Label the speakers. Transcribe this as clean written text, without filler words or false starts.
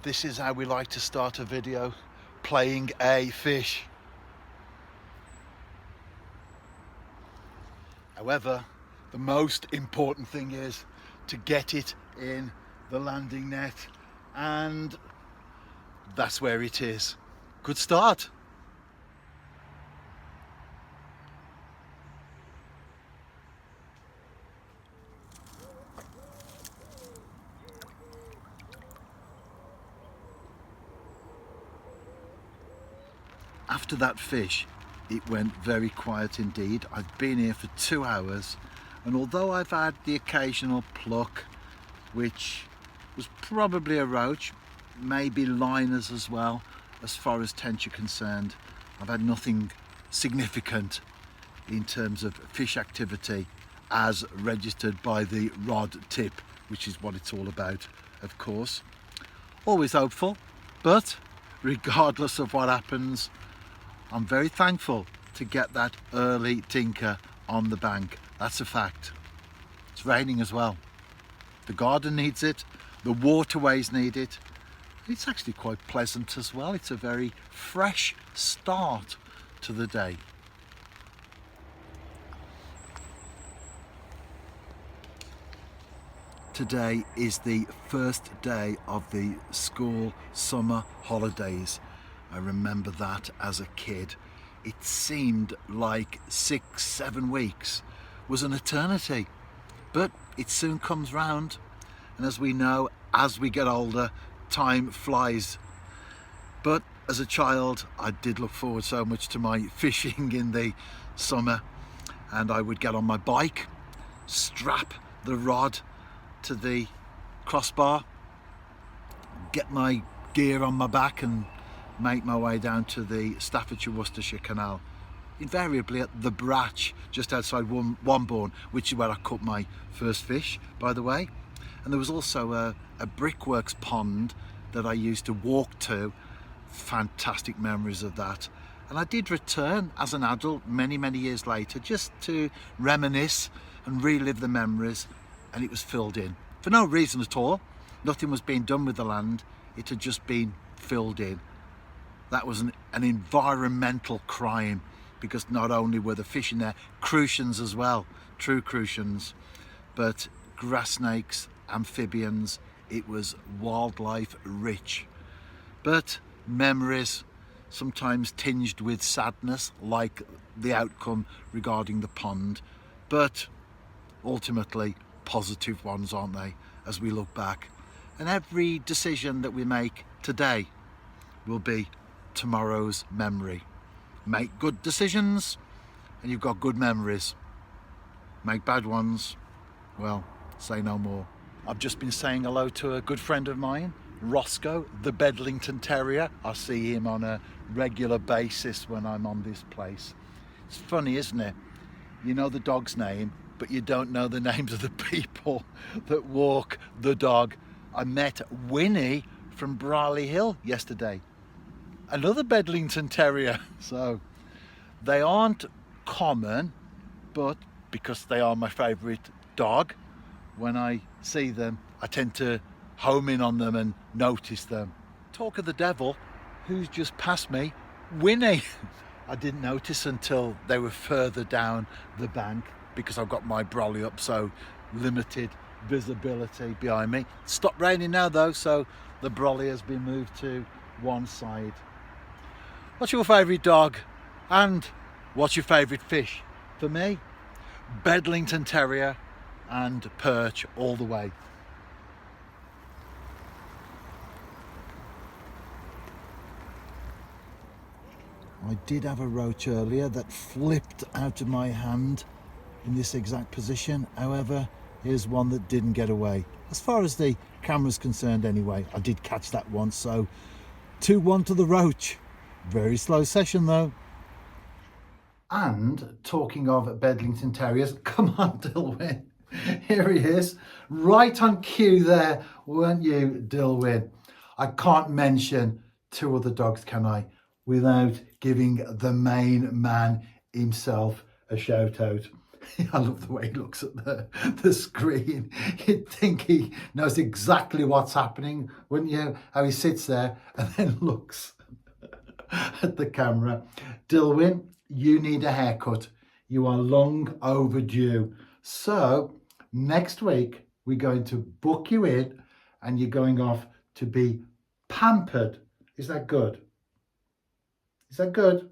Speaker 1: This is how we like to start a video, playing a fish. However, the most important thing is to get it in the landing net, and that's where it is. Good start. After that fish, it went very quiet indeed. I've been here for 2 hours, and although I've had the occasional pluck, which was probably a roach, maybe liners as well, as far as tench are concerned, I've had nothing significant in terms of fish activity as registered by the rod tip, which is what it's all about, of course. Always hopeful, but regardless of what happens, I'm very thankful to get that early tinker on the bank. That's a fact. It's raining as well. The garden needs it, the waterways need it. It's actually quite pleasant as well. It's a very fresh start to the day. Today is the first day of the school summer holidays. I remember that as a kid. It seemed like 6-7 weeks was an eternity, but it soon comes round. And as we know, as we get older, time flies. But as a child, I did look forward so much to my fishing in the summer, and I would get on my bike, strap the rod to the crossbar, get my gear on my back and make my way down to the Staffordshire-Worcestershire Canal, invariably at the Bratch, just outside Wombourne, which is where I caught my first fish, by the way. And there was also a brickworks pond that I used to walk to. Fantastic memories of that. And I did return as an adult many years later, just to reminisce and relive the memories, and it was filled in for no reason at all. Nothing was being done with the land, it had just been filled in. That was an environmental crime, because not only were the fish in there, crucians as well, true crucians, but grass snakes, amphibians. It was wildlife rich. But memories, sometimes tinged with sadness, like the outcome regarding the pond, but ultimately positive ones, aren't they, as we look back. And every decision that we make today will be tomorrow's memory. Make good decisions and you've got good memories. Make bad ones, well, say no more. I've just been saying hello to a good friend of mine, Roscoe, the Bedlington terrier. I see him on a regular basis when I'm on this place. It's funny, isn't it? You know the dog's name, but you don't know the names of the people that walk the dog. I met Winnie from Brierley Hill yesterday. Another Bedlington terrier. So they aren't common, but because they are my favourite dog, when I see them, I tend to home in on them and notice them. Talk of the devil, who's just passed me? Winnie. I didn't notice until they were further down the bank, because I've got my brolly up, so limited visibility behind me. It's stopped raining now though, so the brolly has been moved to one side. What's your favourite dog? And what's your favourite fish? For me, Bedlington terrier and perch all the way. I did have a roach earlier that flipped out of my hand in this exact position. However, here's one that didn't get away. As far as the camera's concerned anyway, I did catch that one, so 2-1 to the roach. Very slow session though. And talking of Bedlington terriers, come on Dilwyn, here he is, right on cue there, weren't you Dilwyn? I can't mention 2 other dogs, can I, without giving the main man himself a shout out. I love the way he looks at the screen. You'd think he knows exactly what's happening, wouldn't you? How he sits there and then looks at the camera. Dilwyn, you need a haircut. You are long overdue. So next week, we're going to book you in and you're going off to be pampered. Is that good? Is that good?